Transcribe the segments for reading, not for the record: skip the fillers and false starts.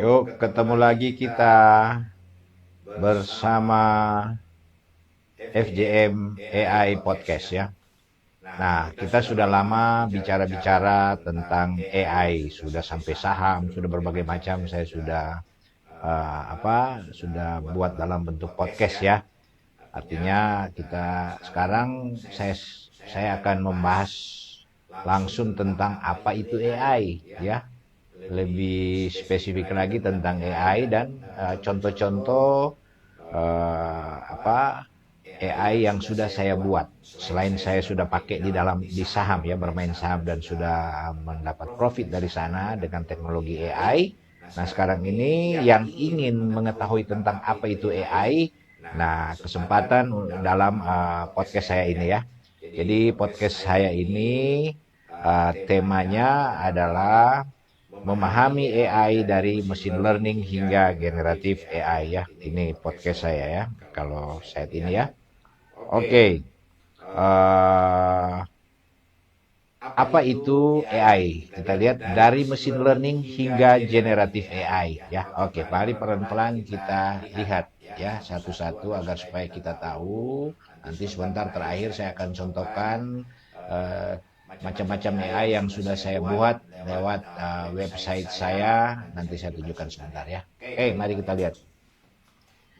Yuk, ketemu lagi kita bersama FJM AI Podcast ya. Nah, kita sudah lama bicara-bicara tentang AI, sudah sampai saham, sudah berbagai macam. Saya sudah sudah buat dalam bentuk podcast ya. Artinya kita sekarang saya akan membahas langsung tentang apa itu AI ya. Lebih spesifik lagi tentang AI dan contoh-contoh AI yang sudah saya buat. Selain saya sudah pakai di saham ya, bermain saham dan sudah mendapat profit dari sana dengan teknologi AI. Nah, sekarang ini yang ingin mengetahui tentang apa itu AI, nah kesempatan dalam podcast saya ini ya. Jadi podcast saya ini temanya adalah memahami AI dari mesin learning hingga generatif AI ya. Ini podcast saya ya, kalau saat ini ya. Oke, uh, apa itu AI? Kita lihat dari mesin learning hingga generatif AI ya. Oke, mari pelan-pelan kita lihat ya satu-satu agar supaya kita tahu. Nanti sebentar terakhir saya akan contohkan uh, macam-macam AI yang sudah saya buat lewat website saya. Nanti saya tunjukkan sebentar ya. Oke, mari kita lihat.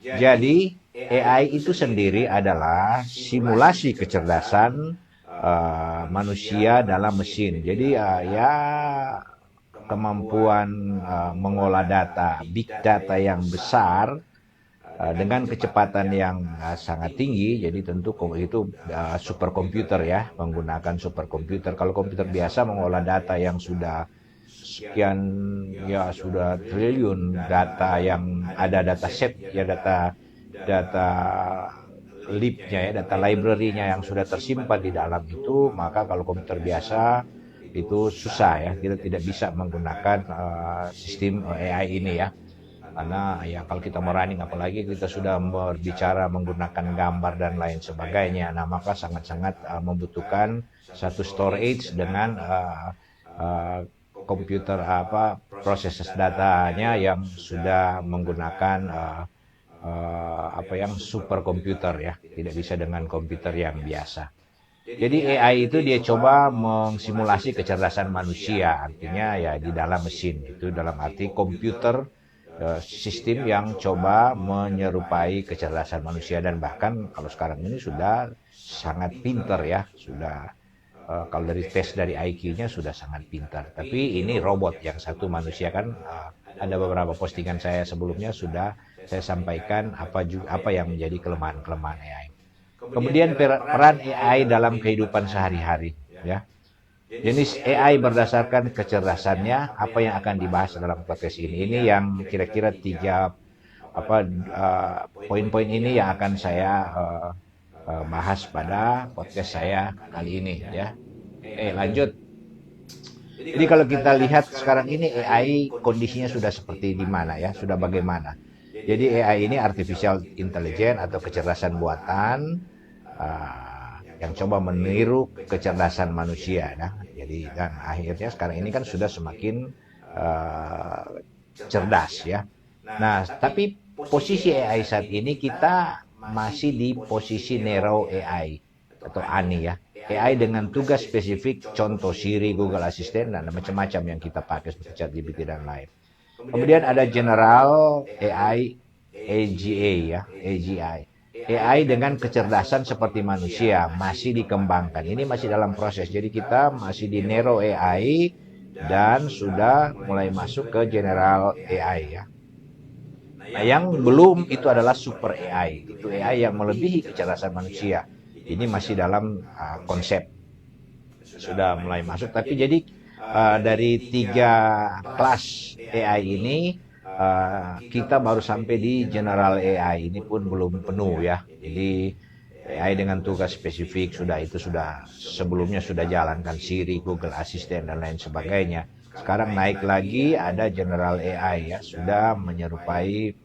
Jadi AI itu sendiri adalah simulasi kecerdasan manusia dalam mesin. Jadi ya kemampuan mengolah data, big data yang besar dengan kecepatan yang sangat tinggi. Jadi tentu itu superkomputer ya, menggunakan superkomputer. Kalau komputer biasa mengolah data yang sudah sekian ya sudah triliun data yang ada data set ya data data libnya ya data library-nya yang sudah tersimpan di dalam itu, maka kalau komputer biasa itu susah ya, kita tidak bisa menggunakan sistem AI ini ya, karena ya kalau kita mau running apalagi kita sudah berbicara menggunakan gambar dan lain sebagainya, nah maka sangat-sangat membutuhkan satu storage dengan komputer proses datanya yang sudah menggunakan yang superkomputer ya, tidak bisa dengan komputer yang biasa. Jadi AI itu dia coba mengsimulasi kecerdasan manusia, artinya ya di dalam mesin, itu dalam arti komputer sistem yang coba menyerupai kecerdasan manusia, dan bahkan kalau sekarang ini sudah sangat pinter ya, sudah kalau dari tes dari IQ-nya sudah sangat pintar. Tapi ini robot, yang satu manusia kan. Ada beberapa postingan saya sebelumnya sudah saya sampaikan apa yang menjadi kelemahan-kelemahan AI. Kemudian peran AI dalam kehidupan sehari-hari ya. Jenis AI berdasarkan kecerdasannya, apa yang akan dibahas dalam podcast ini. Ini yang kira-kira tiga poin-poin ini yang akan saya bahas pada podcast saya kali ini ya. Lanjut. Jadi kalau kita lihat sekarang ini AI kondisinya sudah seperti di mana ya, sudah bagaimana. Jadi AI ini artificial intelligence atau kecerdasan buatan yang coba meniru kecerdasan manusia. Nah, jadi dan akhirnya sekarang ini kan sudah semakin cerdas ya. Nah, tapi posisi AI saat ini kita masih di posisi narrow AI atau ANI ya. AI dengan tugas spesifik, contoh Siri, Google Assistant, dan macam-macam yang kita pakai seperti ChatGPT dan lain. Kemudian ada General AI, AGA ya, AGI. AI dengan kecerdasan seperti manusia masih dikembangkan. Ini masih dalam proses. Jadi kita masih di narrow AI dan sudah mulai masuk ke General AI ya. Nah, yang belum itu adalah Super AI. Itu AI yang melebihi kecerdasan manusia. Ini masih dalam konsep, sudah mulai masuk. Tapi jadi dari tiga kelas AI ini kita baru sampai di General AI. Ini pun belum penuh ya. Jadi AI dengan tugas spesifik sudah sebelumnya sudah jalankan Siri, Google Assistant dan lain sebagainya. Sekarang naik lagi ada General AI ya, sudah menyerupai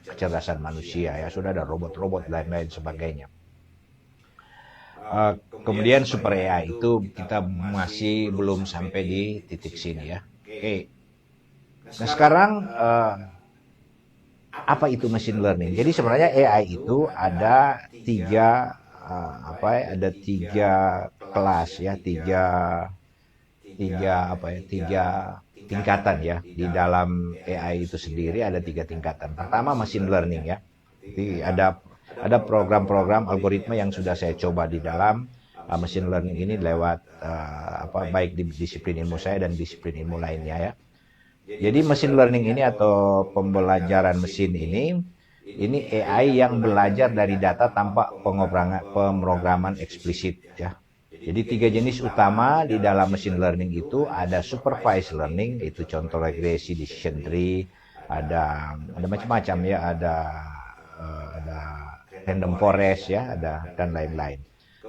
kecerdasan manusia ya, sudah ada robot-robot dan lain sebagainya. Kemudian Super AI itu kita masih belum sampai di titik sini ya. Oke. Nah sekarang apa itu machine learning? Jadi sebenarnya AI itu ada ada tiga kelas ya, tiga tingkatan ya. Di dalam AI itu sendiri ada tiga tingkatan. Pertama machine learning ya. Jadi ada program-program algoritma yang sudah saya coba di dalam machine learning ini lewat baik di disiplin ilmu saya dan disiplin ilmu lainnya ya. Jadi machine learning ini atau pembelajaran mesin ini AI yang belajar dari data tanpa pemrograman eksplisit ya. Jadi tiga jenis utama di dalam machine learning itu ada supervised learning, itu contoh regresi, decision tree, ada macam-macam ya, ada random forest ya, ada dan lain-lain.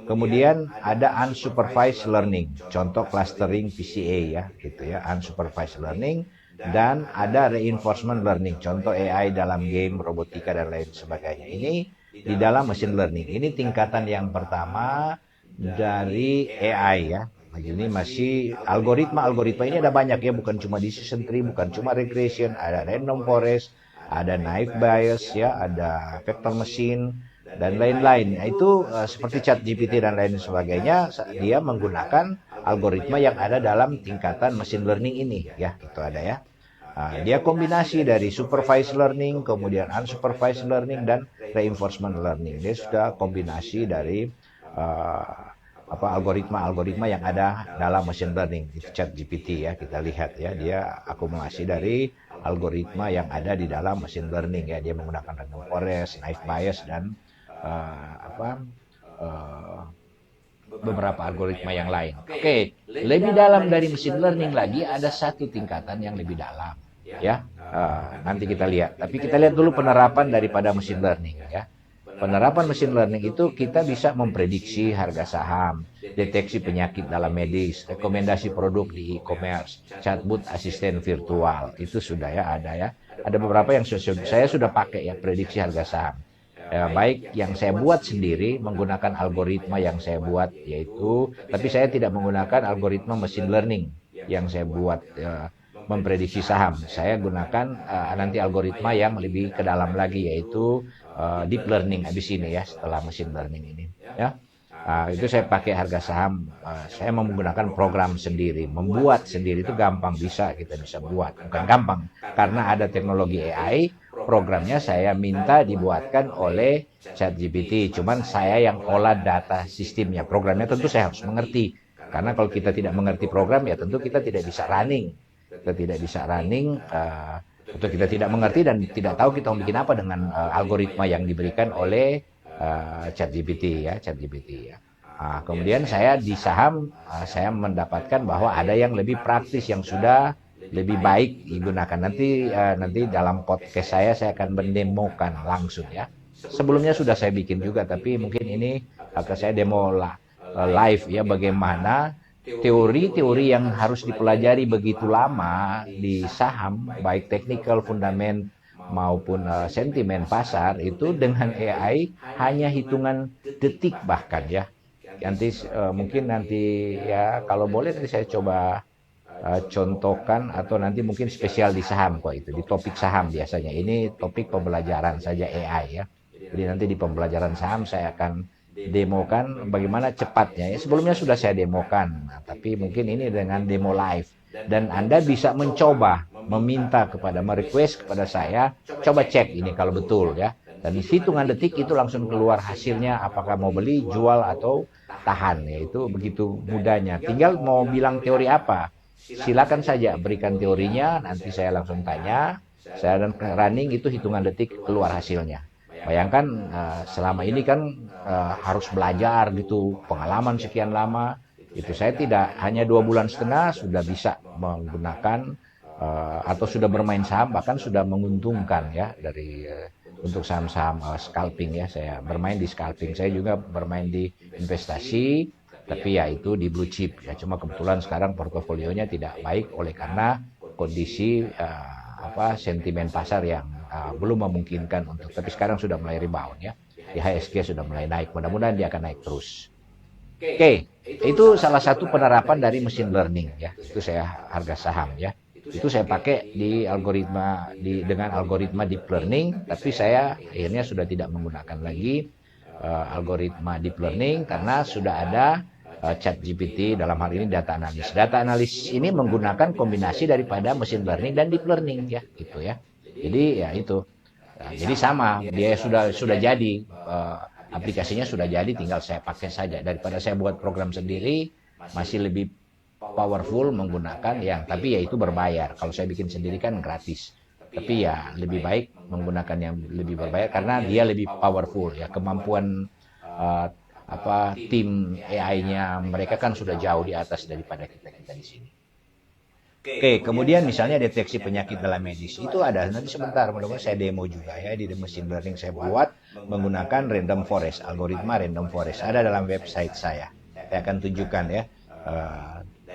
Kemudian ada unsupervised learning, contoh clustering PCA ya, gitu ya, unsupervised learning. Dan ada reinforcement learning, contoh AI dalam game, robotika, dan lain sebagainya. Ini di dalam machine learning. Ini tingkatan yang pertama dari AI ya. Ini masih algoritma ini ada banyak ya, bukan cuma decision tree, bukan cuma regression, ada random forest, ada naive bias ya, ada vector machine, dan lain-lain. Nah, itu seperti ChatGPT dan lain sebagainya, dia menggunakan algoritma yang ada dalam tingkatan machine learning ini ya, gitu ada ya. Dia kombinasi dari supervised learning, kemudian unsupervised learning, dan reinforcement learning. Dia sudah kombinasi dari algoritma yang ada dalam machine learning. Itu ChatGPT ya, kita lihat ya, dia akumulasi dari algoritma yang ada di dalam machine learning ya. Dia menggunakan random forest, naive bias, dan beberapa algoritma yang lain. Oke, lebih dalam dari machine learning lagi ada satu tingkatan yang lebih dalam ya. Nanti kita lihat. Tapi kita lihat dulu penerapan daripada machine learning ya. Penerapan machine learning itu kita bisa memprediksi harga saham, deteksi penyakit dalam medis, rekomendasi produk di e-commerce, chatbot asisten virtual. Itu sudah ya, ada ya. Ada beberapa yang saya sudah pakai ya, prediksi harga saham. Baik yang saya buat sendiri menggunakan algoritma yang saya buat, yaitu, tapi saya tidak menggunakan algoritma machine learning yang saya buat memprediksi saham. Saya gunakan nanti algoritma yang lebih ke dalam lagi, yaitu deep learning habis ini ya, setelah machine learning ini ya. Itu saya pakai harga saham, saya menggunakan program sendiri, membuat sendiri itu gampang, kita bisa buat, bukan gampang karena ada teknologi AI. Programnya saya minta dibuatkan oleh ChatGPT, cuman saya yang olah data sistemnya. Programnya tentu saya harus mengerti, karena kalau kita tidak mengerti program ya tentu kita tidak bisa running. Kita tidak bisa running atau kita tidak mengerti dan tidak tahu kita mau bikin apa dengan algoritma yang diberikan oleh ChatGPT ya. Kemudian saya di saham saya mendapatkan bahwa ada yang lebih praktis, yang sudah lebih baik digunakan. Nanti dalam podcast saya akan mendemokan langsung ya. Sebelumnya sudah saya bikin juga, tapi mungkin ini akan saya demo live ya, bagaimana teori-teori yang harus dipelajari begitu lama di saham, baik technical, fundament maupun sentimen pasar, itu dengan AI hanya hitungan detik bahkan ya. Mungkin nanti ya, kalau boleh nanti saya coba contohkan, atau nanti mungkin spesial di saham kok, itu di topik saham biasanya. Ini topik pembelajaran saja AI ya. Jadi nanti di pembelajaran saham saya akan demokan bagaimana cepatnya ya. Sebelumnya sudah saya demokan, tapi mungkin ini dengan demo live, dan Anda bisa mencoba meminta merequest kepada saya, coba cek ini kalau betul ya. Dan di hitungan detik itu langsung keluar hasilnya, apakah mau beli, jual, atau tahan ya. Itu begitu mudahnya. Tinggal mau bilang teori apa, silakan saja berikan teorinya, nanti saya langsung tanya, saya dan running itu hitungan detik keluar hasilnya. Bayangkan selama ini kan harus belajar gitu, pengalaman sekian lama, itu saya tidak hanya 2,5 bulan sudah bisa menggunakan atau sudah bermain saham, bahkan sudah menguntungkan ya dari untuk saham-saham scalping ya. Saya bermain di scalping, saya juga bermain di investasi, tapi ya itu di blue chip ya. Cuma kebetulan sekarang portofolionya tidak baik oleh karena kondisi sentimen pasar yang belum memungkinkan untuk, tapi sekarang sudah mulai rebound ya. IHSG sudah mulai naik, mudah-mudahan dia akan naik terus. Oke, itu salah satu penerapan dari machine learning ya. Itu saya harga saham ya. Itu saya pakai di algoritma dengan algoritma deep learning, tapi saya akhirnya sudah tidak menggunakan lagi algoritma deep learning karena sudah ada ChatGPT, dalam hal ini data analis. Data analis ini menggunakan kombinasi daripada machine learning dan deep learning ya, gitu ya. Jadi ya itu. Nah, jadi sama, dia sudah jadi aplikasinya sudah jadi, tinggal saya pakai saja daripada saya buat program sendiri, masih lebih powerful menggunakan yang tapi ya itu berbayar. Kalau saya bikin sendiri kan gratis. Tapi ya lebih baik menggunakan yang lebih berbayar karena dia lebih powerful ya, kemampuan tim AI-nya mereka kan sudah jauh di atas daripada kita di sini. Oke, kemudian misalnya deteksi penyakit dalam medis itu ada, nanti sebentar mudah-mudahan saya demo juga ya, di machine learning saya buat menggunakan random forest, algoritma random forest, ada dalam website saya akan tunjukkan ya,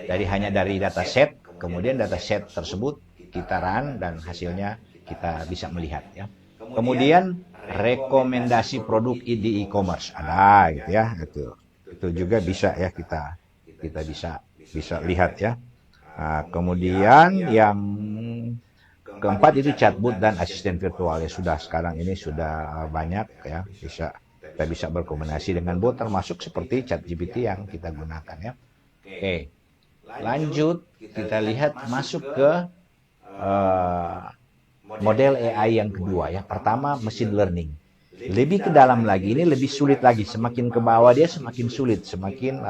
dari dataset, kemudian dataset tersebut kita run dan hasilnya kita bisa melihat ya. Kemudian rekomendasi produk di e-commerce ada gitu ya, itu juga bisa ya, kita bisa lihat ya. Nah, kemudian yang keempat itu chatbot dan asisten virtual ya, sudah sekarang ini sudah banyak ya, kita bisa berkomunikasi dengan bot termasuk seperti ChatGPT yang kita gunakan ya. Oke, lanjut kita lihat masuk ke model AI yang kedua ya. Pertama machine learning. Lebih ke dalam lagi, ini lebih sulit lagi. Semakin ke bawah dia semakin sulit, semakin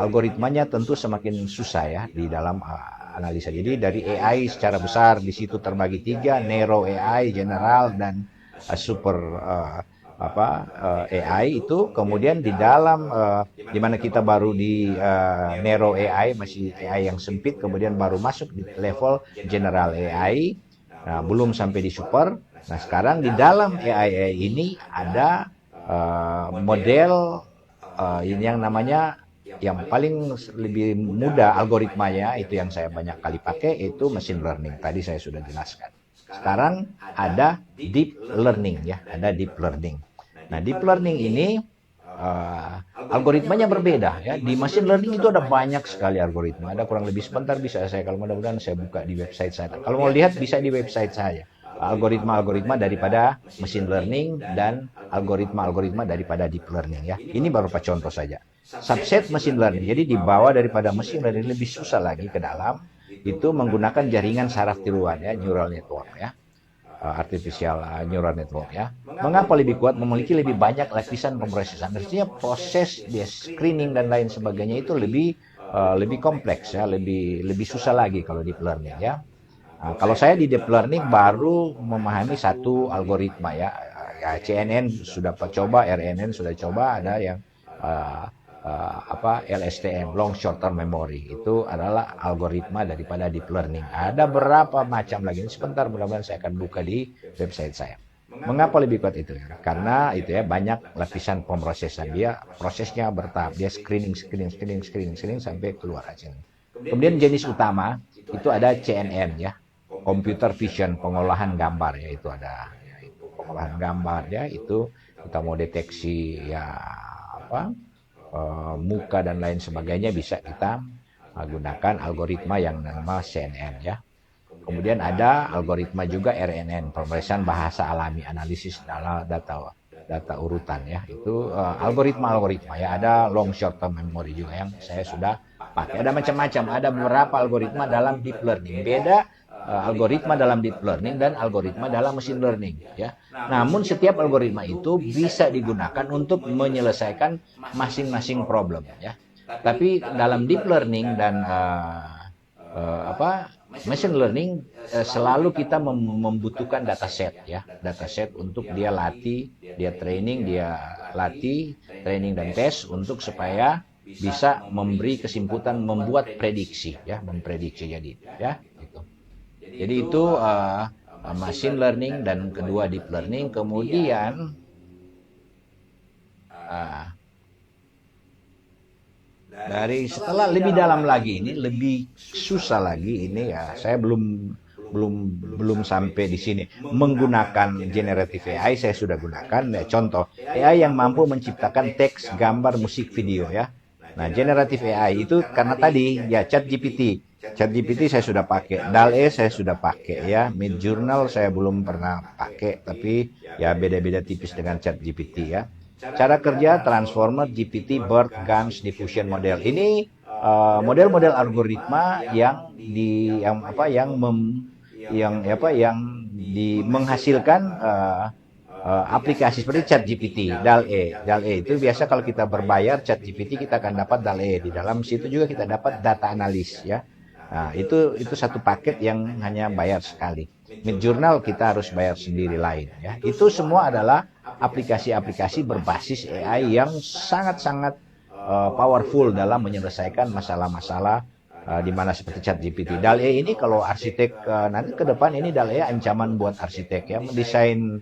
algoritmanya tentu semakin susah ya di dalam analisa. Jadi dari AI secara besar di situ terbagi 3, narrow AI, general dan super AI itu. Kemudian di dalam di mana kita baru di narrow AI, masih AI yang sempit, kemudian baru masuk di level general AI. Nah, belum sampai di super. Nah, sekarang di dalam AI ini ada model ini yang namanya, yang paling lebih mudah algoritmanya, itu yang saya banyak kali pakai, itu machine learning. Tadi saya sudah jelaskan. Sekarang ada deep learning ya, ada deep learning. Nah, deep learning ini algoritmanya berbeda ya. Di machine learning itu ada banyak sekali algoritma. Ada kurang lebih, sebentar bisa saya, kalau mudah-mudahan saya buka di website saya. Kalau mau lihat bisa di website saya. Algoritma-algoritma daripada machine learning dan algoritma-algoritma daripada deep learning ya. Ini beberapa contoh saja. Subset machine learning. Jadi di bawah daripada machine learning lebih susah lagi ke dalam, itu menggunakan jaringan saraf tiruan ya, neural network ya. Artificial neural network ya. Mengapa lebih kuat? Memiliki lebih banyak lapisan pemrosesan. Artinya proses dia screening dan lain sebagainya itu lebih kompleks ya, lebih susah lagi kalau deep learning ya. Nah, kalau saya di deep learning baru memahami satu algoritma ya. CNN sudah coba, RNN sudah coba, ada yang LSTM, long short term memory, itu adalah algoritma daripada deep learning. Ada berapa macam lagi, sebentar mudah-mudahan saya akan buka di website saya. Mengapa lebih kuat itu? Karena itu ya, banyak lapisan pemrosesan, dia prosesnya bertahap, dia screening sampai keluar hasilnya. Kemudian jenis utama itu ada CNN ya, computer vision, pengolahan gambar ya, itu ada ya, itu pengolahan gambar ya, itu kita mau deteksi ya muka dan lain sebagainya, bisa kita gunakan algoritma yang nama CNN ya. Kemudian ada algoritma juga RNN, pemeriksaan bahasa alami, analisis data urutan ya. Itu algoritma ya. Ada long short term memory juga yang saya sudah pakai. Ada macam-macam, ada beberapa algoritma dalam deep learning. Beda algoritma dalam deep learning dan algoritma dalam machine learning ya. Namun setiap algoritma itu bisa digunakan untuk menyelesaikan masing-masing problem ya. Tapi dalam deep learning dan machine learning selalu kita membutuhkan dataset ya, dataset untuk dia latih, dia training, training dan tes untuk supaya bisa memberi kesimpulan, membuat prediksi ya, memprediksi jadi ya gitu. Jadi itu machine learning dan kedua deep learning. Kemudian dari setelah lebih dalam lagi, ini lebih susah lagi ini ya, saya belum sampai di sini. Menggunakan generative AI saya sudah gunakan ya, contoh AI yang mampu menciptakan teks, gambar, musik, video ya. Nah, generative AI itu karena tadi ya ChatGPT ChatGPT saya sudah pakai, DAL-E saya sudah pakai ya, Midjourney saya belum pernah pakai, tapi ya beda-beda tipis dengan ChatGPT ya. Cara kerja Transformer, GPT, BERT, GANs, Diffusion Model. Ini model-model algoritma yang menghasilkan aplikasi seperti ChatGPT, DAL-E. DAL-E itu biasa kalau kita berbayar ChatGPT kita akan dapat DAL-E. Di dalam situ juga kita dapat data analis ya. Nah, itu satu paket yang hanya bayar sekali. Midjourney kita harus bayar sendiri lain ya. Itu semua adalah aplikasi-aplikasi berbasis AI yang sangat-sangat powerful dalam menyelesaikan masalah-masalah di mana seperti ChatGPT. DAL-E ini kalau arsitek nanti ke depan ini DAL-E ancaman buat arsitek ya, mendesain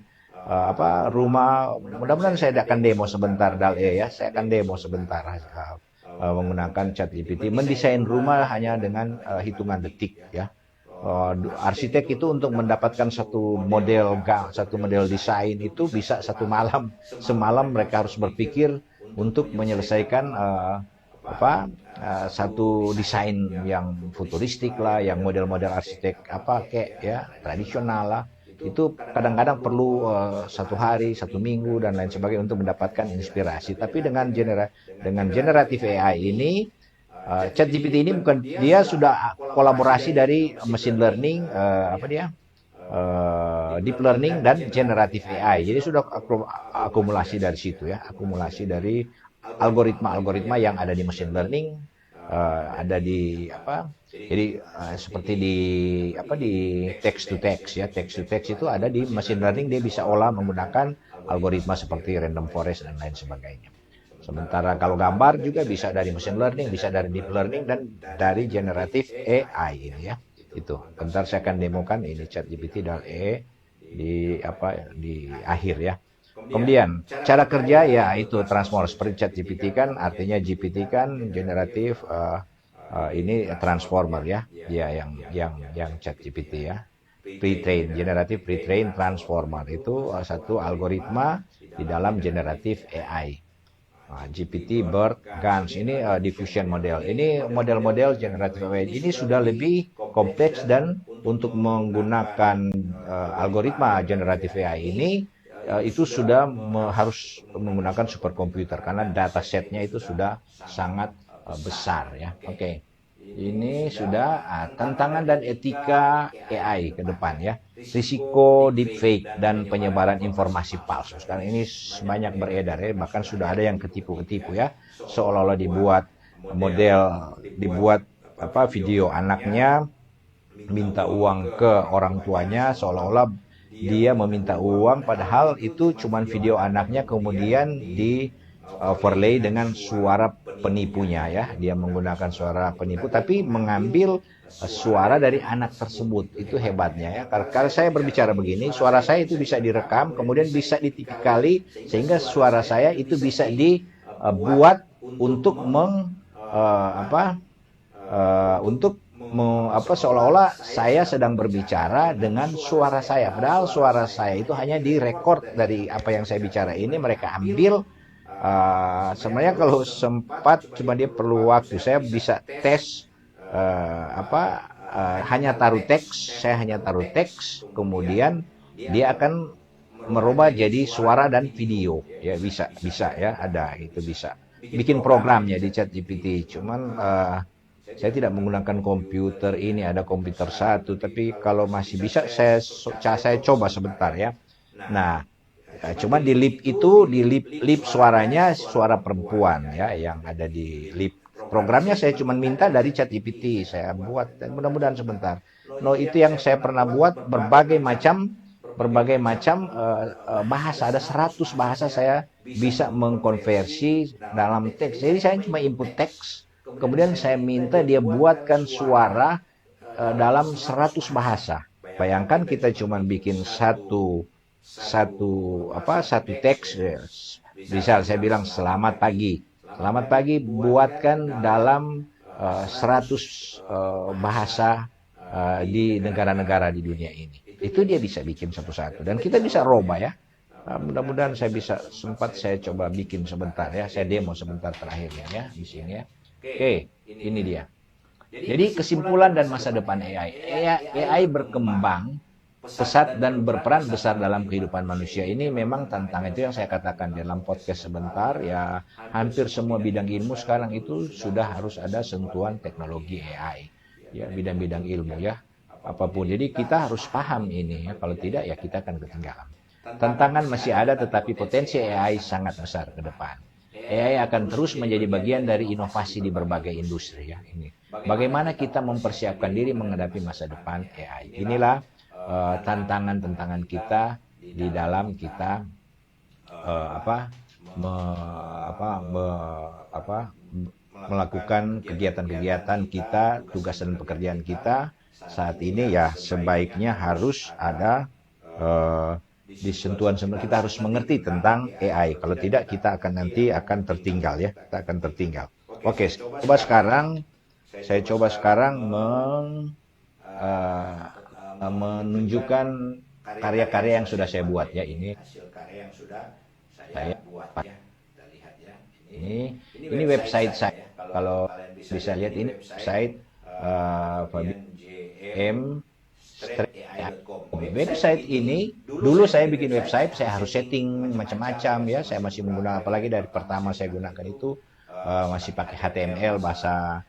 rumah. Mudah-mudahan saya akan demo sebentar DAL-E ya. Saya akan demo sebentar menggunakan ChatGPT mendesain rumah hanya dengan hitungan detik ya. Arsitek itu untuk mendapatkan satu model desain itu bisa semalam mereka harus berpikir untuk menyelesaikan satu desain yang futuristik lah, yang model-model arsitek tradisional lah. Itu kadang-kadang perlu 1 hari, 1 minggu dan lain sebagainya untuk mendapatkan inspirasi. Tapi dengan generatif AI ini, ChatGPT ini dia sudah kolaborasi dari machine learning, deep learning dan generatif AI. Jadi sudah akumulasi dari situ ya, akumulasi dari algoritma-algoritma yang ada di machine learning, ada di seperti di text to text ya. Text to text itu ada di machine learning, dia bisa olah menggunakan algoritma seperti random forest dan lain sebagainya. Sementara kalau gambar juga bisa dari machine learning, bisa dari deep learning dan dari generatif AI ini ya. Itu. Bentar saya akan demokan ini ChatGPT dan AI di akhir ya. Kemudian cara kerja ya itu transformer seperti ChatGPT kan, artinya GPT kan generatif, ini transformer ya. Ya yang ChatGPT ya. Generatif pre-train transformer itu satu algoritma di dalam generatif AI. GPT, BERT, GANs ini diffusion model. Ini model-model generatif AI ini sudah lebih kompleks, dan untuk menggunakan algoritma generatif AI ini itu sudah harus menggunakan superkomputer karena datasetnya itu sudah sangat besar ya. Oke. Ini sudah tantangan dan etika AI ke depan ya. Risiko deepfake dan penyebaran informasi palsu. Sekarang ini banyak beredar ya, bahkan sudah ada yang ketipu-ketipu ya. Seolah-olah dibuat video anaknya minta uang ke orang tuanya, seolah-olah dia meminta uang, padahal itu cuma video anaknya kemudian di overlay dengan suara penipunya ya. Dia menggunakan suara penipu tapi mengambil suara dari anak tersebut. Itu hebatnya ya. Kalau saya berbicara begini, suara saya itu bisa direkam, kemudian bisa ditipikali sehingga suara saya itu bisa dibuat untuk seolah-olah saya sedang berbicara dengan suara saya. Padahal suara saya itu hanya direkord dari apa yang saya bicara ini, mereka ambil. Sebenarnya kalau sempat cuma dia perlu waktu, saya bisa tes hanya taruh teks, kemudian dia akan merubah jadi suara dan video ya, bisa ya, ada itu bisa bikin programnya di ChatGPT. Cuman saya tidak menggunakan komputer ini, ada komputer satu, tapi kalau masih bisa saya coba sebentar ya. Nah, cuma di lip suaranya suara perempuan ya yang ada di lip. Programnya saya cuma minta dari ChatGPT, saya buat, dan mudah-mudahan sebentar. Itu yang saya pernah buat berbagai macam bahasa, ada 100 bahasa saya bisa mengkonversi dalam teks. Jadi saya cuma input teks, kemudian saya minta dia buatkan suara dalam 100 bahasa. Bayangkan kita cuma bikin satu teks, bisa saya bilang selamat pagi buatkan dalam 100 bahasa di negara-negara di dunia ini. Itu dia bisa bikin satu-satu dan kita bisa roba ya. Mudah-mudahan saya coba bikin sebentar ya, saya demo sebentar terakhirnya ya di sini ya. Oke, ini dia. Jadi kesimpulan dan masa depan AI. AI berkembang pesat dan berperan besar dalam kehidupan manusia. Ini memang tantangan, itu yang saya katakan dalam podcast sebentar ya, hampir semua bidang ilmu sekarang itu sudah harus ada sentuhan teknologi AI ya, bidang-bidang ilmu ya, apapun. Jadi kita harus paham ini ya, kalau tidak ya kita akan ketinggalan. Tantangan masih ada, tetapi potensi AI sangat besar ke depan. AI akan terus menjadi bagian dari inovasi di berbagai industri ya. Ini bagaimana kita mempersiapkan diri menghadapi masa depan AI. Inilah tantangan-tantangan kita di dalam kita melakukan kegiatan-kegiatan kita, tugas dan pekerjaan kita saat ini ya, sebaiknya harus ada di sentuhan kita harus mengerti tentang AI. Kalau tidak kita akan nanti tertinggal ya, kita akan tertinggal. Oke, saya coba sekarang menunjukkan karya-karya yang sudah saya buat ya. Ini saya buat ya. Kita lihat ya. Ini website saya. Kalau bisa lihat ini website Fabian website ini dulu saya bikin website, saya harus setting macam-macam ya. Saya masih menggunakan, apalagi dari pertama saya gunakan itu masih pakai HTML, bahasa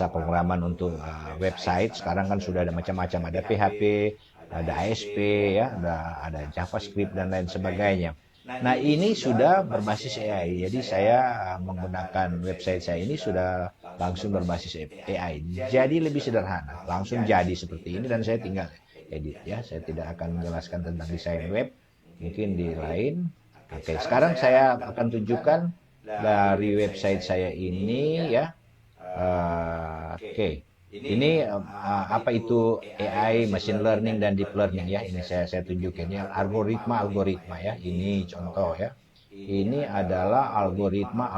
pemrograman untuk website. Sekarang kan sudah ada macam-macam, ada PHP, ada ASP ya, ada JavaScript dan lain sebagainya. Nah, ini sudah berbasis AI. Jadi saya menggunakan website saya ini sudah langsung berbasis AI. Jadi lebih sederhana, langsung jadi seperti ini dan saya tinggal edit ya. Saya tidak akan menjelaskan tentang desain web, mungkin di lain. Oke, sekarang saya akan tunjukkan dari website saya ini ya. Oke. Ini apa itu AI, machine learning dan deep learning ya. Ini saya tunjukin ya, algoritma ya. Ini contoh ya. Ini adalah algoritma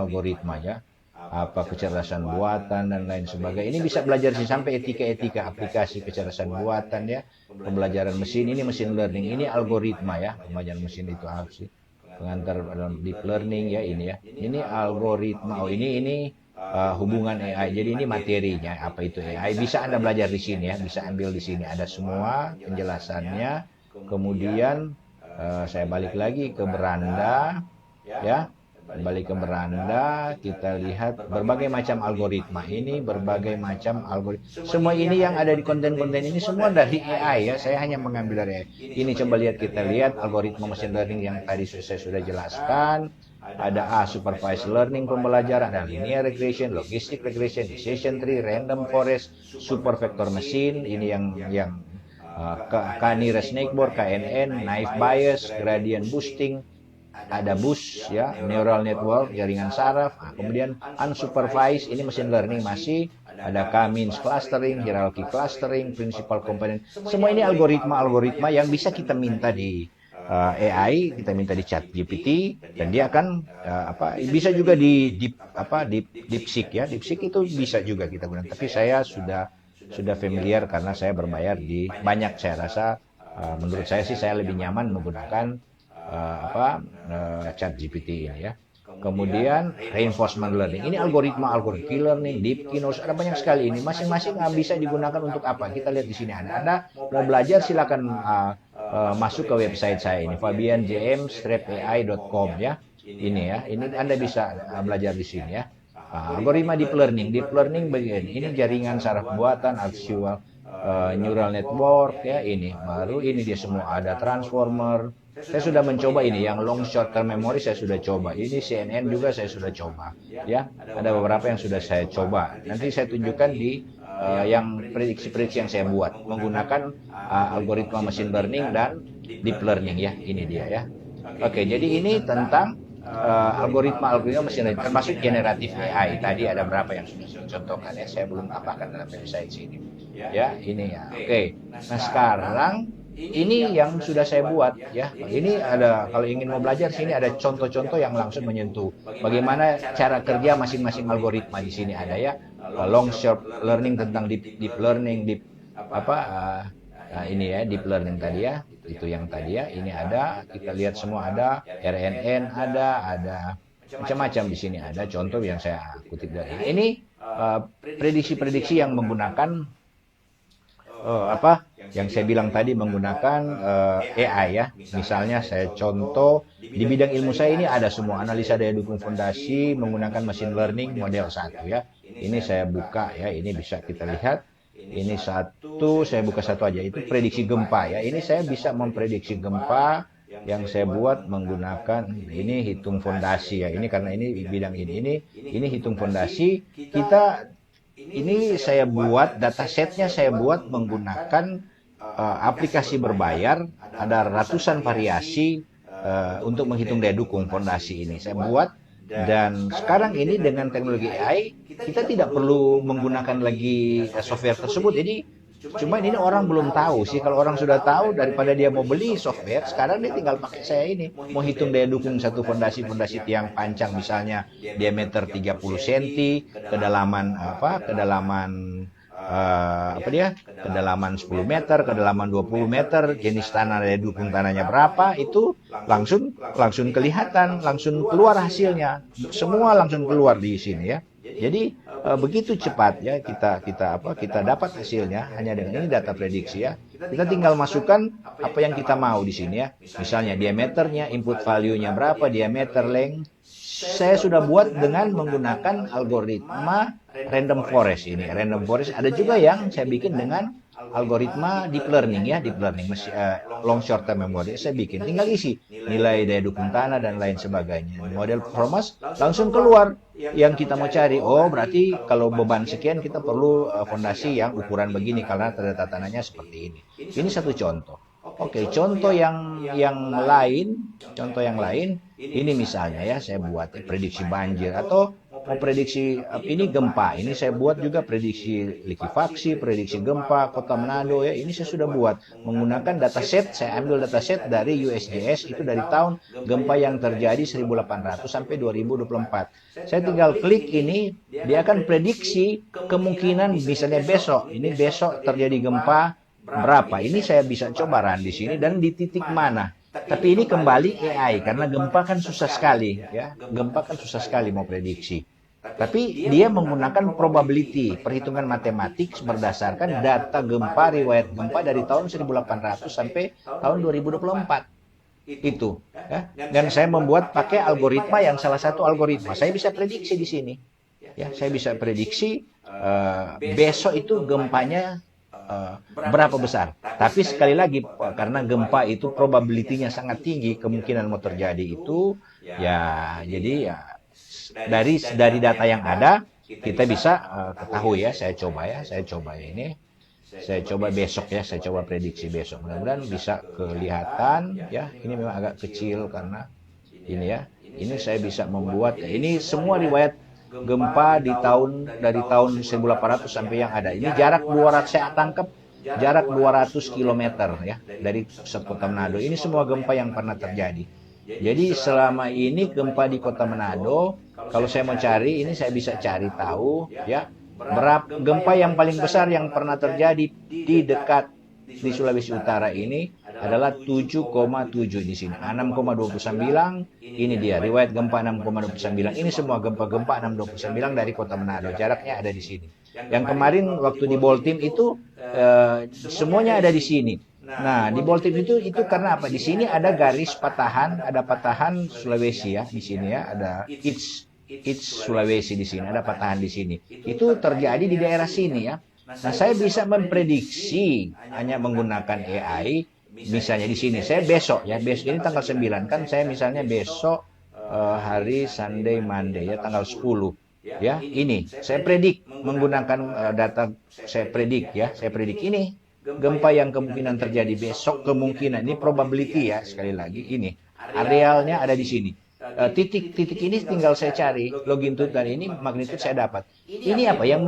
ya. Apa kecerdasan buatan dan lain sebagainya. Ini bisa belajar sih sampai etika aplikasi kecerdasan buatan ya. Pembelajaran mesin, ini machine learning, ini algoritma ya. Pembelajaran mesin itu apa sih? Pengantar dalam deep learning ya ini ya. Ini algoritma. Oh, ini hubungan AI. Jadi ini materinya, apa itu AI. Bisa Anda belajar di sini ya, bisa ambil di sini. Ada semua penjelasannya. Kemudian saya balik lagi ke beranda ya. Balik ke beranda, kita lihat berbagai macam algoritma. Ini berbagai macam algoritma. Semua ini yang ada di konten-konten ini semua dari AI ya. Saya hanya mengambil dari AI. Ini coba kita lihat algoritma machine learning yang tadi saya sudah jelaskan. Ada supervised learning pembelajaran, ada linear regression, logistic regression, decision tree, random forest, super vector machine. Ini yang K-nearest neighbor, KNN, naive bayes, gradient boosting. Ada BUS ya, neural network, jaringan saraf. Nah, kemudian unsupervised, ini machine learning masih. Ada K-means clustering, hierarchy clustering, principal component. Semua ini algoritma yang bisa kita minta di AI, kita minta di ChatGPT dan dia akan bisa juga di DeepSeek ya. DeepSeek itu bisa juga kita gunakan. Tapi saya sudah familiar karena saya berbayar di banyak. Saya rasa menurut saya sih saya lebih nyaman menggunakan ChatGPT ini ya. Kemudian reinforcement learning. Ini algoritma key learning, deep knowledge, ada banyak sekali ini. Masing-masing bisa digunakan untuk apa? Kita lihat di sini ada. Anda mau belajar silakan masuk ke website saya ini fabianjm-ai.com ya. Ini ya. Ini Anda bisa belajar di sini ya. Algoritma deep learning bagian ini jaringan saraf buatan, artificial neural network ya. Ini baru, ini dia semua ada transformer. Saya sudah mencoba ini yang long short term memory, saya sudah coba. Ini CNN juga saya sudah coba ya. Ada beberapa yang sudah saya coba. Nanti saya tunjukkan di yang prediksi-prediksi yang saya buat menggunakan algoritma machine learning dan deep learning ya. Ini dia ya. Oke, jadi ini tentang algoritma machine learning termasuk generatif AI. Tadi ada berapa yang sudah saya contohkan ya. Saya belum tambahkan dalam website sini. Ya, ini ya. Oke. Nah, sekarang ini yang sudah saya buat ya. Ini ada, kalau ingin mau belajar sini ada contoh-contoh yang langsung menyentuh bagaimana cara kerja masing-masing algoritma. Di sini ada ya. Long short learning tentang deep learning, ini ya deep learning tadi ya. Itu yang tadi ya. Ini ada, kita lihat semua ada, RNN ada macam-macam di sini ada contoh yang saya kutip dari ini. prediksi-prediksi yang menggunakan yang saya bilang tadi menggunakan AI ya. Misalnya saya contoh di bidang ilmu saya ini ada semua analisa daya dukung fondasi menggunakan machine learning model 1 ya. Ini saya buka ya, ini bisa kita lihat. Ini satu, saya buka satu aja, itu prediksi gempa ya. Ini saya bisa memprediksi gempa yang saya buat menggunakan ini hitung fondasi ya. Ini karena ini bidang ini hitung fondasi. Ini saya buat datasetnya, saya buat menggunakan aplikasi berbayar. Ada ratusan variasi untuk menghitung daya dukung fondasi ini saya buat. Dan sekarang ini dengan teknologi AI kita tidak perlu menggunakan lagi software tersebut. Jadi cuma ini orang belum tahu sih. Kalau orang sudah tahu, daripada dia mau beli software, sekarang dia tinggal pakai saya ini. Mau hitung daya dukung satu fondasi tiang pancang misalnya diameter 30 cm, kedalaman kedalaman 10 meter, kedalaman 20 meter, jenis tanah daya dukung tanahnya berapa, itu langsung kelihatan, langsung keluar hasilnya. Semua langsung keluar di sini ya. Jadi begitu cepat ya kita dapat hasilnya hanya dengan ini data prediksi ya. Kita tinggal masukkan apa yang kita mau di sini ya. Misalnya diameternya, input value-nya berapa, diameter, length. Saya sudah buat dengan menggunakan algoritma random forest ini. Random forest ada juga yang saya bikin dengan algoritma deep learning ya, long short term memory. Saya bikin, tinggal isi nilai daya dukung tanah dan lain sebagainya. Model performance langsung keluar yang kita mau cari. Oh, berarti kalau beban sekian kita perlu fondasi yang ukuran begini karena tata tanahnya seperti ini. Ini satu contoh. Oke, contoh yang lain, ini misalnya ya saya buat prediksi banjir atau mau prediksi ini gempa. Ini saya buat juga prediksi likuifaksi, prediksi gempa Kota Manado ya. Ini saya sudah buat menggunakan dataset. Saya ambil dataset dari USGS itu dari tahun gempa yang terjadi 1800 sampai 2024. Saya tinggal klik ini, dia akan prediksi kemungkinan misalnya besok. Ini besok terjadi gempa berapa. Ini saya bisa coba run di sini dan di titik mana. Tapi ini kembali AI karena gempa kan susah sekali ya. Gempa kan susah sekali mau prediksi. Tapi dia menggunakan probability, perhitungan matematik berdasarkan data gempa, riwayat gempa dari tahun 1800 sampai tahun 2024. Itu ya. Dan saya membuat pakai algoritma yang salah satu algoritma. Saya bisa prediksi di sini. Ya, saya bisa prediksi besok itu gempanya berapa besar. Tapi sekali lagi karena gempa itu probability-nya sangat tinggi, kemungkinan mau terjadi itu ya, jadi ya dari data yang ada kita bisa ketahui ya. Saya coba besok ya, saya coba prediksi besok. Mudah-mudahan bisa kelihatan ya. Ini memang agak kecil karena ini ya. Ini saya bisa membuat ya, ini semua riwayat gempa dari tahun 1800 sampai yang ada. Ini jarak 200, saya tangkap jarak 200 km ya dari pusat Kota Manado. Ini semua gempa yang pernah terjadi. Jadi selama ini gempa di Kota Manado, kalau saya mau cari, ini saya bisa cari tahu ya berapa gempa yang paling besar yang pernah terjadi di Sulawesi Utara ini adalah 7,7 di sini. 6,29 ini dia riwayat gempa 6,29. Ini semua gempa-gempa 6,29 dari Kota Manado. Jaraknya ada di sini. Yang kemarin waktu di Boltim itu semuanya ada di sini. Nah, di Boltim itu karena apa? Di sini ada garis patahan, ada patahan Sulawesi ya di sini ya, ada It's Sulawesi di sini, ada patahan di sini. Itu terjadi di daerah sini ya. Nah, saya bisa memprediksi hanya menggunakan AI. Misalnya di sini, saya besok ini tanggal 9 kan, saya misalnya besok hari Sunday, Monday ya, tanggal 10 ya. Ini saya predik menggunakan data, saya predik ini gempa yang kemungkinan terjadi besok, kemungkinan ini probability ya, sekali lagi ini arealnya ada di sini. Titik ini tinggal saya cari longitude dan ini magnitude saya dapat. Ini apa yang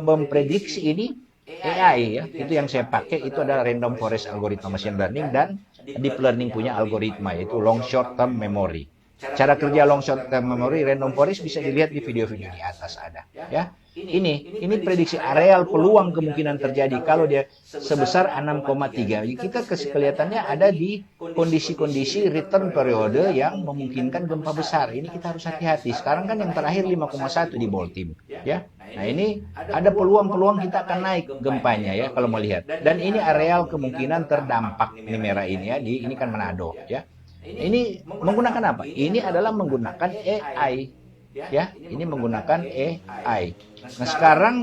memprediksi ini AI ya. Itu yang saya pakai itu adalah random forest algoritma machine learning dan deep learning punya algoritma yaitu long short term memory. Cara kerja long short term memory random forest bisa dilihat di video-video di atas ada ya. Ini prediksi areal peluang kemungkinan terjadi kalau dia sebesar 6,3. Kita kelihatannya ada di kondisi-kondisi return periode yang memungkinkan gempa besar. Ini kita harus hati-hati. Sekarang kan yang terakhir 5,1 di Baltimore, ya. Nah, ini ada peluang-peluang kita akan naik gempanya ya kalau mau lihat. Dan ini areal kemungkinan terdampak ini merah ini ya. Ini kan Manado, ya. Ini menggunakan apa? Ini adalah menggunakan AI, ya. Ini menggunakan AI. Nah, sekarang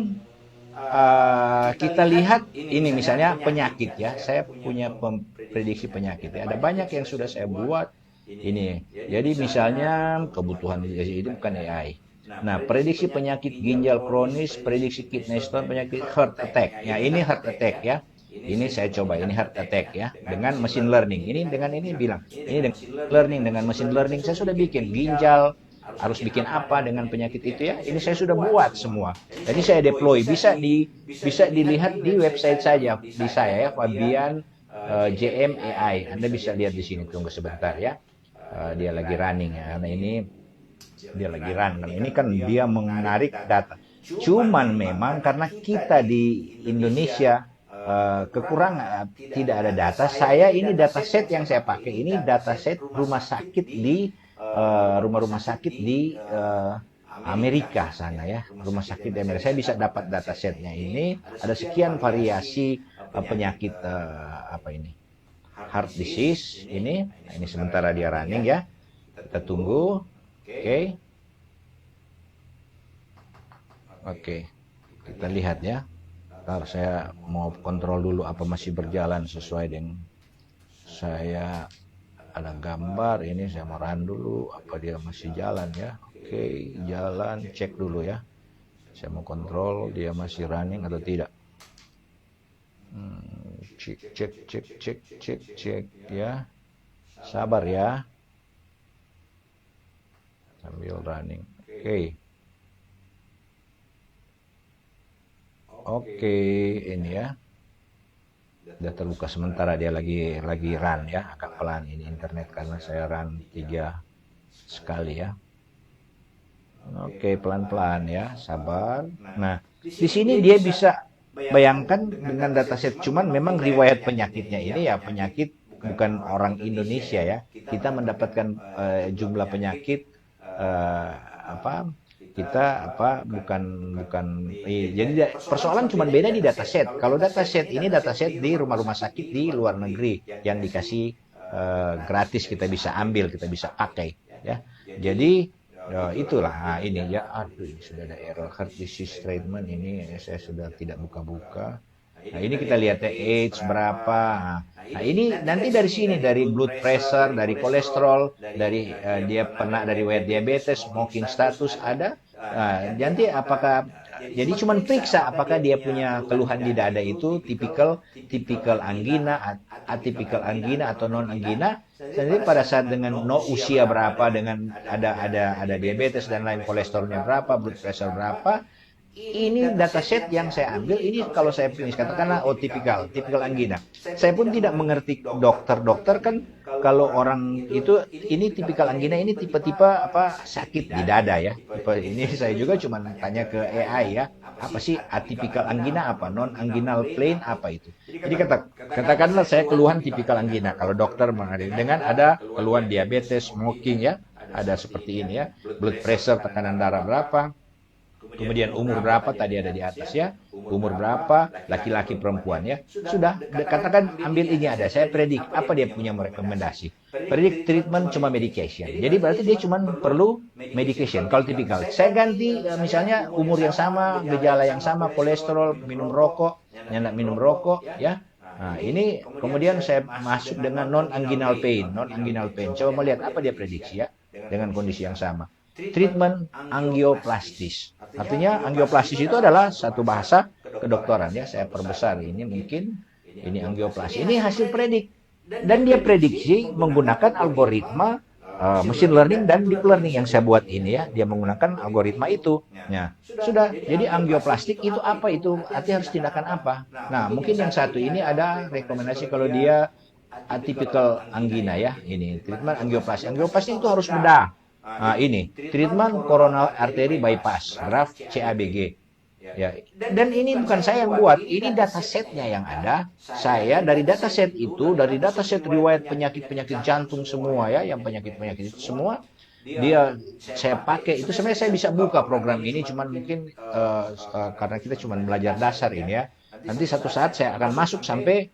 kita lihat ini misalnya penyakit ya. Saya punya prediksi penyakit ya. Ada banyak yang sudah saya buat ini. Jadi misalnya kebutuhan ini bukan AI. Nah, prediksi penyakit ginjal kronis, prediksi kidney stone, penyakit heart attack. Ya, ini heart attack ya. Ini saya coba, ini heart attack ya, dengan machine learning. Ini dengan ini bilang, ini dengan machine learning saya sudah bikin ginjal, harus bikin apa dengan penyakit itu ya. Ini saya sudah buat semua. Jadi saya deploy, bisa dilihat di website saja di saya ya, Fabian JM AI. Anda bisa lihat di sini, tunggu sebentar ya. Dia lagi running ya. Karena ini dia lagi run. Ini kan dia menarik data. Cuman memang karena kita di Indonesia kekurangan tidak ada data. Saya ini dataset yang saya pakai ini dataset rumah sakit di rumah-rumah sakit di Amerika sana ya, rumah sakit di Amerika. Saya bisa dapat datasetnya ini ada sekian variasi penyakit apa ini heart disease ini. Nah, ini sementara dia running ya. Kita tunggu. Oke. Kita lihat ya. Ntar saya mau kontrol dulu apa masih berjalan sesuai dengan saya ada gambar ini. Saya mau run dulu apa dia masih jalan ya. Oke, jalan, cek dulu ya. Saya mau kontrol dia masih running atau tidak. Cek ya. Sabar ya. Sambil running. Oke, ini ya. Udah terbuka sementara dia lagi run ya, agak pelan ini internet karena saya run 3 sekali ya. Oke, pelan-pelan ya, sabar. Nah, di sini dia bisa bayangkan dengan dataset, cuman memang riwayat penyakitnya ini ya penyakit bukan orang Indonesia ya. Kita mendapatkan jumlah penyakit jadi persoalan cuma beda di dataset. Kalau dataset ini dataset di rumah-rumah sakit di luar negeri yang dikasih gratis, kita bisa ambil, kita bisa pakai ya. Jadi itulah ini ya. Aduh, ini sudah ada error heart disease treatment ini saya sudah tidak buka-buka. Nah, ini kita lihat ya age berapa. Nah, ini nanti dari sini, dari blood pressure, dari kolesterol, dari dia pernah dari riwayat diabetes, smoking status ada. Nah, nanti apakah jadi cuman periksa apakah dia punya keluhan di dada itu tipikal angina, atipikal angina atau non angina. Jadi pada saat dengan usia berapa, dengan ada diabetes dan lain, kolesterolnya berapa, blood pressure berapa. Ini dataset yang saya ambil ini kalau saya finish katakanlah tipikal angina. Saya pun tidak mengerti dokter kan kalau orang itu ini tipikal angina ini tipe-tipe apa sakit di dada ya. Tipe ini saya juga cuma tanya ke AI ya. Apa sih atipikal angina apa? Non anginal plain apa itu? Jadi katakanlah saya keluhan tipikal angina kalau dokter mengenai dengan ada keluhan diabetes, smoking ya. Ada seperti ini ya. Blood pressure, tekanan darah berapa? Kemudian umur berapa tadi ada di atas ya, umur berapa, laki-laki perempuan ya. Sudah, katakan ambil ini ada, saya predik apa dia punya rekomendasi. Predik treatment cuma medication. Jadi berarti dia cuma perlu medication kalau tipikal. Saya ganti misalnya umur yang sama, gejala yang sama, kolesterol, minum rokok, nyandak minum rokok ya. Nah, ini kemudian saya masuk dengan non anginal pain. Coba melihat apa dia prediksi ya dengan kondisi yang sama. Treatment angioplastis. Artinya angioplastis itu adalah satu bahasa kedokteran ya. Saya perbesar ini mungkin ini angioplastis. Ini hasil predik dan dia prediksi menggunakan algoritma machine learning dan deep learning yang saya buat ini ya. Dia menggunakan algoritma itu. Ya, sudah. Jadi angioplastik itu apa itu? Artinya harus tindakan apa? Nah, mungkin yang satu ini ada rekomendasi kalau dia atypical angina ya. Ini treatment angioplastik. Angioplastik itu harus bedah. Nah, ini treatment coronal artery bypass, graf CABG. Ya, dan ini bukan saya yang buat, ini datasetnya yang ada. Saya dari dataset itu, dari dataset riwayat penyakit-penyakit jantung semua ya, yang penyakit-penyakit itu semua, saya pakai itu. Sebenarnya saya bisa buka program ini, cuman mungkin karena kita cuma belajar dasar ini ya. Nanti satu saat saya akan masuk sampai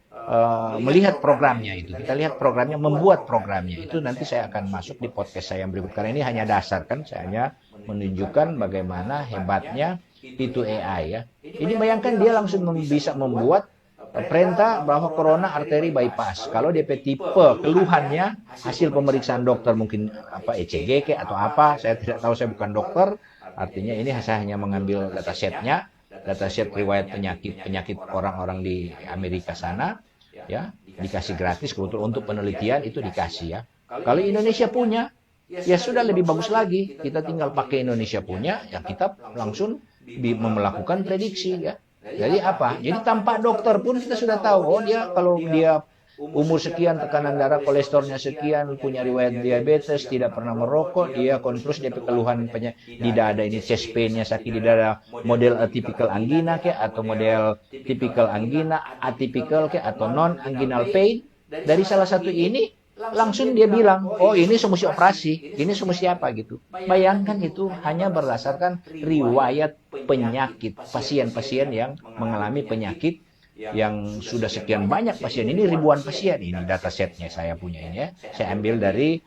melihat programnya itu. Kita lihat programnya, membuat programnya itu. Nanti saya akan masuk di podcast saya yang berikut. Karena ini hanya dasar kan, saya hanya menunjukkan bagaimana hebatnya itu AI ya. Ini bayangkan dia langsung bisa membuat perintah bahwa corona arteri bypass. Kalau DP tipe keluhannya hasil pemeriksaan dokter mungkin apa ECG atau apa, saya tidak tahu, saya bukan dokter. Artinya ini saya hanya mengambil datasetnya, dataset riwayat penyakit orang-orang di Amerika sana ya, dikasih gratis kebetulan untuk penelitian itu dikasih ya. Kalau Indonesia punya ya sudah lebih bagus lagi, kita tinggal pakai Indonesia punya ya, kita langsung melakukan prediksi ya. Jadi apa? Jadi tanpa dokter pun kita sudah tahu, oh dia kalau dia umur sekian, tekanan darah, kolesterolnya sekian, punya riwayat diabetes, tidak pernah merokok, dia terus dia keluhan di dada ini chest pain-nya, sakit di dada, model atypical angina ke atau model typical angina, atypical ke atau non anginal pain. Dari salah satu ini langsung dia bilang, oh ini semesti operasi, ini semesti apa gitu. Bayangkan itu hanya berdasarkan riwayat penyakit pasien-pasien yang mengalami penyakit yang sudah sekian banyak pasien. Ini ribuan pasien, ini datasetnya saya punya ini ya. Saya ambil dari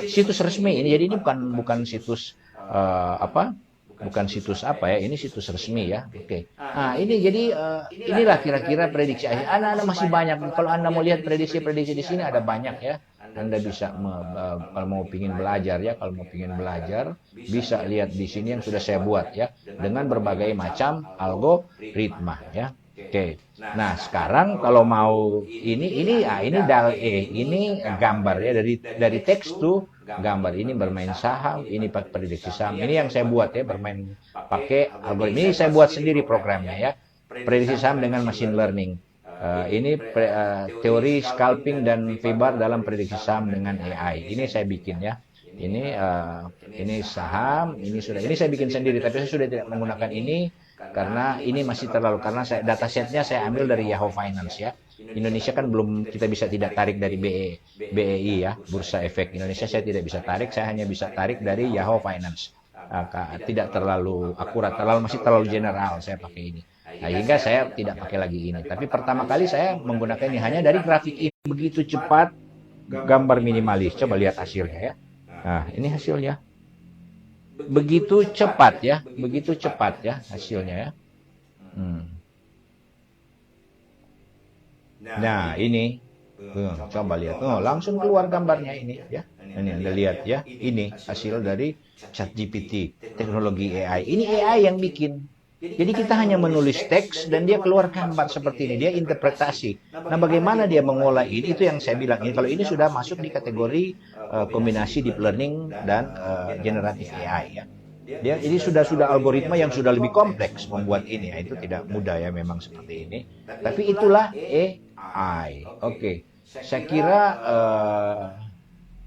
situs resmi ini. Jadi ini bukan situs bukan situs apa ya, ini situs resmi ya. Oke. Nah, ini jadi inilah kira-kira prediksi. Anak-anak masih banyak. Kalau Anda mau lihat prediksi-prediksi di sini ada banyak ya. Anda bisa kalau mau pingin belajar ya, kalau mau pingin belajar bisa lihat di sini yang sudah saya buat ya, dengan berbagai macam algoritma ya. Oke. Nah, sekarang kalau mau ini gambar ya, dari teks tuh gambar, ini bermain saham, ini prediksi saham. Ini yang saya buat ya, bermain pakai algoritma. Ini saya buat sendiri programnya ya. Prediksi saham dengan machine learning. Ini teori scalping dan VBAR dalam prediksi saham dengan AI. Ini saya bikin ya. Ini saham, ini saya bikin sendiri, tapi saya sudah tidak menggunakan ini karena ini masih terlalu, karena datasetnya saya ambil dari Yahoo Finance ya. Indonesia kan belum, kita bisa tidak tarik dari BEI ya, Bursa Efek Indonesia saya tidak bisa tarik, saya hanya bisa tarik dari Yahoo Finance. Tidak terlalu akurat, masih terlalu general saya pakai ini. Nah, hingga saya tidak pakai lagi ini. Tapi pertama kali saya menggunakan ini hanya dari grafik ini, begitu cepat, gambar minimalis. Coba lihat hasilnya ya. Nah, ini hasilnya. Begitu cepat ya hasilnya ya. Nah, ini coba lihat. Langsung keluar gambarnya ini ya. Ini Anda lihat ya. Ini hasil dari ChatGPT, teknologi AI. Ini AI yang bikin. Jadi kita hanya menulis teks dan dia keluar gambar seperti ini, dia interpretasi. Nah, bagaimana dia mengolah ini, itu yang saya bilang ini. Kalau ini sudah masuk di kategori kombinasi deep learning dan generative AI ya. Ini sudah algoritma yang sudah lebih kompleks membuat ini ya. Itu tidak mudah ya memang seperti ini. Tapi itulah AI. Oke. Saya kira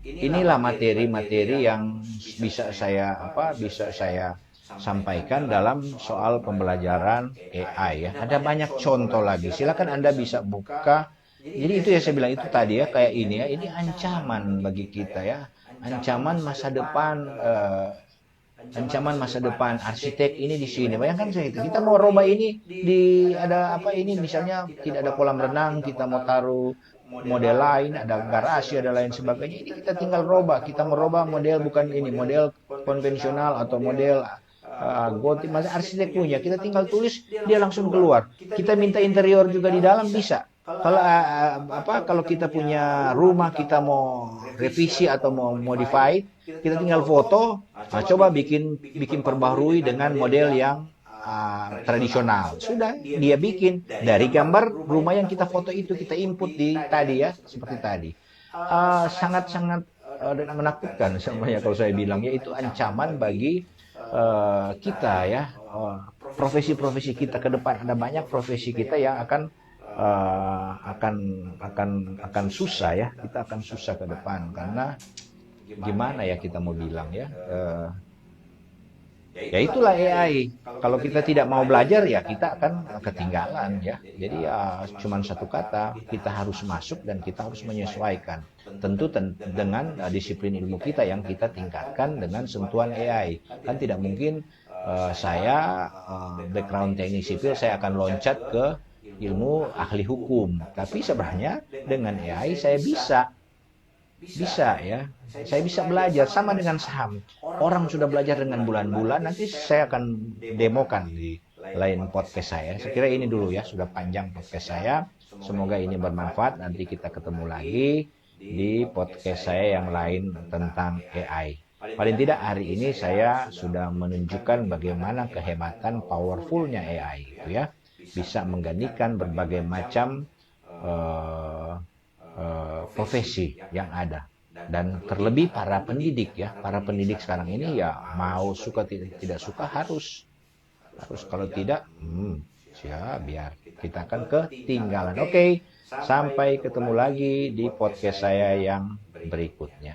inilah materi-materi yang bisa saya sampaikan dalam soal pembelajaran AI ya. Ada banyak contoh lagi. Silakan Anda bisa buka. Jadi itu ya saya bilang itu tadi ya, kayak ini ya. Ini ancaman bagi kita ya. Ancaman masa depan arsitek ini di sini. Bayangkan saya itu. Kita mau rubah ini ada apa ini, misalnya tidak ada kolam renang, kita mau taruh model lain, ada garasi, ada lain sebagainya. Ini kita tinggal rubah. Kita merubah model bukan ini, model konvensional atau model gotik, masa arsitek punya, kita tinggal tulis dia langsung keluar. Kita minta interior juga di dalam bisa. Kalau kita punya rumah, kita mau revisi atau mau modify, kita tinggal foto, coba bikin perbaharui dengan model yang tradisional. Sudah dia bikin dari gambar rumah yang kita foto itu, kita input di tadi ya, seperti tadi. Sangat-sangat menakutkan semuanya kalau saya bilang ya, itu ancaman bagi kita ya, profesi-profesi kita ke depan. Ada banyak profesi kita yang akan susah ya, kita akan susah ke depan karena gimana ya kita mau bilang ya, Ya itulah AI. Kalau kita tidak mau belajar ya kita akan ketinggalan ya. Jadi ya cuman satu kata, kita harus masuk dan kita harus menyesuaikan. Tentu dengan disiplin ilmu kita yang kita tingkatkan dengan sentuhan AI. Kan tidak mungkin saya background teknik sipil saya akan loncat ke ilmu ahli hukum. Tapi sebenarnya dengan AI saya bisa ya, saya bisa belajar sama dengan saham. Orang sudah belajar dengan bulan-bulan, nanti saya akan demokan di lain podcast saya. Saya kira ini dulu ya, sudah panjang podcast saya. Semoga ini bermanfaat. Nanti kita ketemu lagi di podcast saya yang lain tentang AI. Paling tidak hari ini saya sudah menunjukkan bagaimana kehebatan powerfulnya AI itu ya. Bisa menggantikan berbagai macam profesi yang ada, dan terlebih para pendidik ya, para pendidik sekarang ini ya mau suka tidak suka harus kalau tidak biar kita akan ketinggalan. Oke, sampai ketemu lagi di podcast saya yang berikutnya.